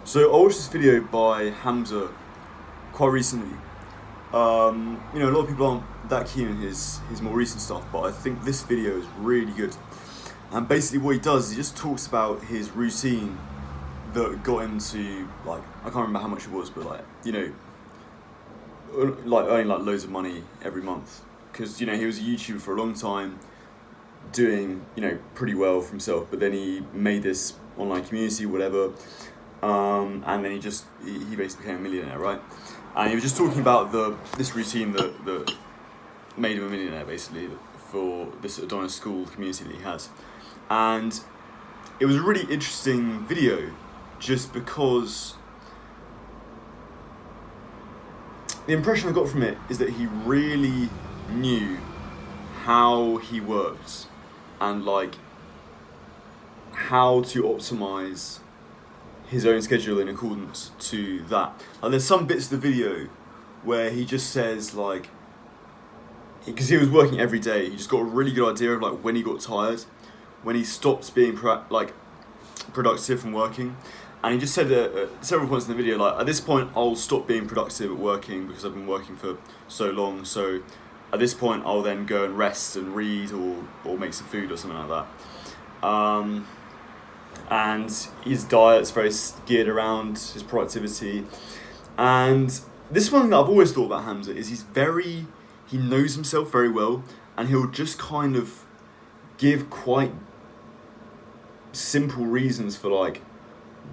So I watched this video by Hamza quite recently. A lot of people aren't that keen on his more recent stuff, but I think this video is really good. And basically, what he does is he just talks about his routine that got him to, like, I can't remember how much it was, but earning like loads of money every month because he was a YouTuber for a long time, doing pretty well for himself. But then he made this online community, whatever. And then he basically became a millionaire, right? And he was just talking about this routine that made him a millionaire, basically, for this Adonis School community that he has. And it was a really interesting video, just because the impression I got from it is that he really knew how he worked and how to optimize his own schedule in accordance to that. And there's some bits of the video where he just says, because he was working every day, he just got a really good idea of when he got tired, when he stopped being productive from working. And he just said at several points in the video, at this point I'll stop being productive at working because I've been working for so long, so at this point I'll then go and rest and read or make some food or something like that. And his diet's very geared around his productivity. And this is one thing that I've always thought about Hamza, is he knows himself very well, and he'll just kind of give quite simple reasons for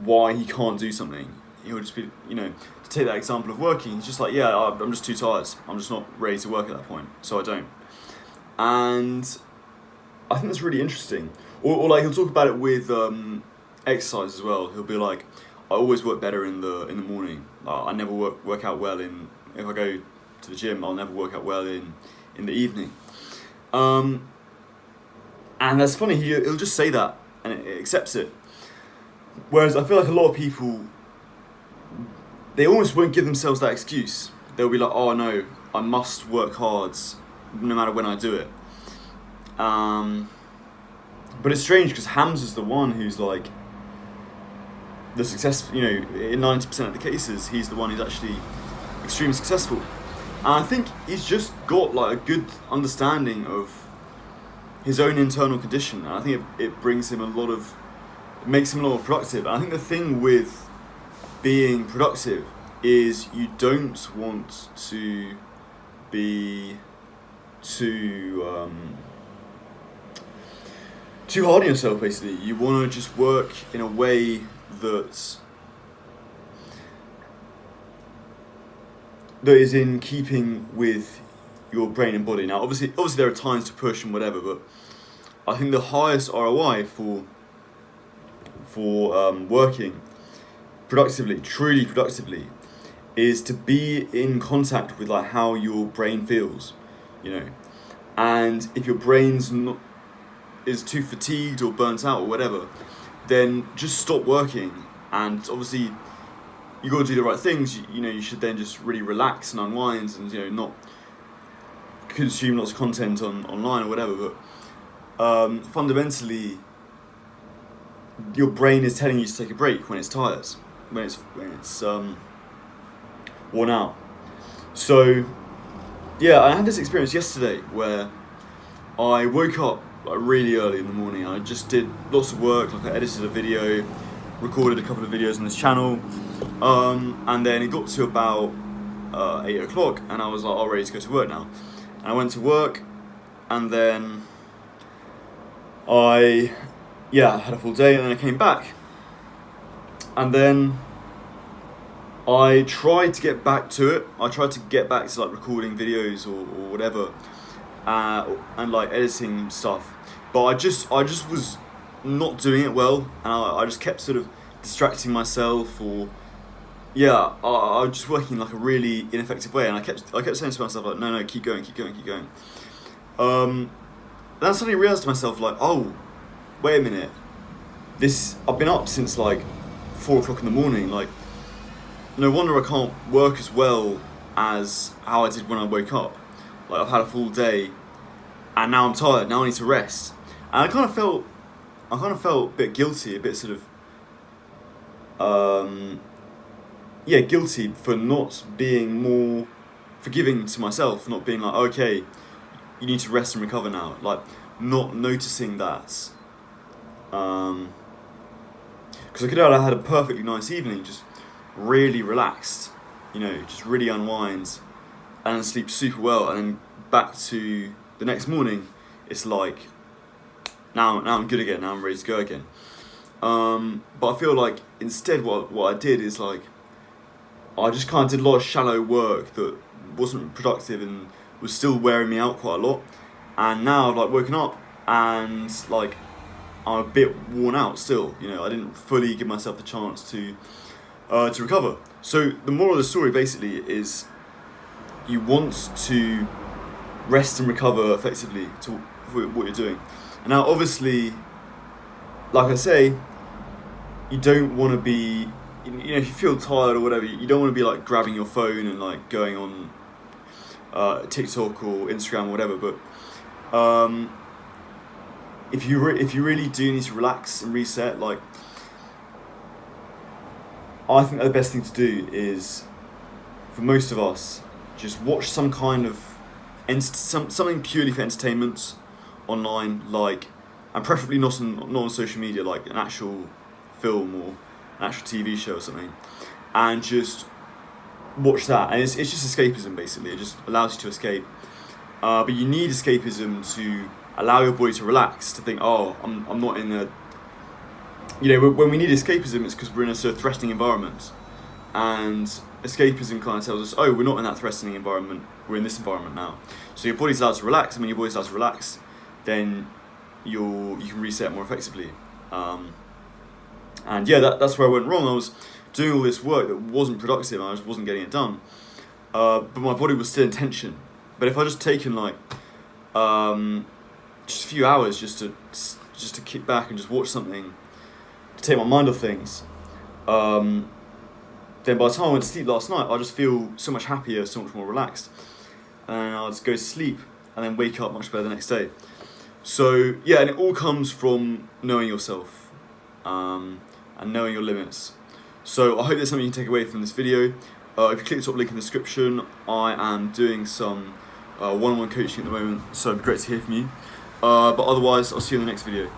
why he can't do something. He'll just be, to take that example of working, he's just I'm just too tired. I'm just not ready to work at that point, so I don't. And I think that's really interesting. Or he'll talk about it with exercise as well. He'll be like, I always work better in the morning. I never work out well if I go to the gym, I'll never work out well in the evening. And that's funny, he'll just say that and it accepts it. Whereas I feel like a lot of people, they almost won't give themselves that excuse. They'll be like, oh no, I must work hard no matter when I do it. But it's strange because Hamza's the one who's the successful, in 90% of the cases, he's the one who's actually extremely successful. And I think he's just got a good understanding of his own internal condition. And I think it brings him makes him a lot more productive. And I think the thing with being productive is you don't want to be too hard on yourself, basically. You want to just work in a way that is in keeping with your brain and body. Now, obviously there are times to push and whatever, but I think the highest ROI for working productively, truly productively, is to be in contact with how your brain feels, and if your brain's is too fatigued or burnt out or whatever, then just stop working. And obviously you got to do the right things. You should then just really relax and unwind and not consume lots of content online or whatever. But fundamentally, your brain is telling you to take a break when it's tired, when it's worn out. So yeah, I had this experience yesterday where I woke up really early in the morning. I just did lots of work. I edited a video, recorded a couple of videos on this channel, and then it got to about 8 o'clock, and I was all ready to go to work now. And I went to work, and then I had a full day, and then I came back, and then I tried to get back to it. I tried to get back to recording videos or whatever, and editing stuff, but I just was not doing it well, and I just kept sort of distracting myself, or I was just working a really ineffective way, and I kept saying to myself no, keep going. Then I suddenly realised to myself oh, wait a minute, I've been up since 4 o'clock in the morning. No wonder I can't work as well as how I did when I woke up. I've had a full day, and now I'm tired. Now I need to rest. And I kind of felt a bit guilty, a bit sort of guilty for not being more forgiving to myself, not being like, okay, you need to rest and recover now, like not noticing that. Because I could have had a perfectly nice evening, just really relaxed, just really unwind and sleep super well, and then back to the next morning, it's like, now I'm good again, now I'm ready to go again. But I feel like instead what I did is like, I just kind of did a lot of shallow work that wasn't productive and was still wearing me out quite a lot. And now I've like woken up and like I'm a bit worn out still. I didn't fully give myself the chance to recover. So the moral of the story basically is you want to rest and recover effectively to what you're doing. And now obviously, like I say, you don't want to be, if you feel tired or whatever, you don't want to be like grabbing your phone and like going on TikTok or Instagram or whatever. But if you really do need to relax and reset, like I think the best thing to do is, for most of us, just watch some kind of something purely for entertainment online, like, and preferably not on social media, like an actual film or an actual TV show or something, and just watch that. And it's just escapism basically. It just allows you to escape. But you need escapism to allow your body to relax, to think, oh, I'm not in a. When we need escapism, it's because we're in a sort of threatening environment, and escapism kind of tells us, oh, we're not in that threatening environment. We're in this environment now. So your body's allowed to relax, and when your body's allowed to relax, then you can reset more effectively. And yeah, that's where I went wrong. I was doing all this work that wasn't productive, and I just wasn't getting it done. But my body was still in tension. But if I just taken like just a few hours just to kick back and just watch something to take my mind off things, then by the time I went to sleep last night, I just feel so much happier, so much more relaxed, and I'll just go to sleep and then wake up much better the next day. So yeah, and it all comes from knowing yourself and knowing your limits. So I hope there's something you can take away from this video. If you click the top link in the description, I am doing some one-on-one coaching at the moment, so it'd be great to hear from you. But otherwise, I'll see you in the next video.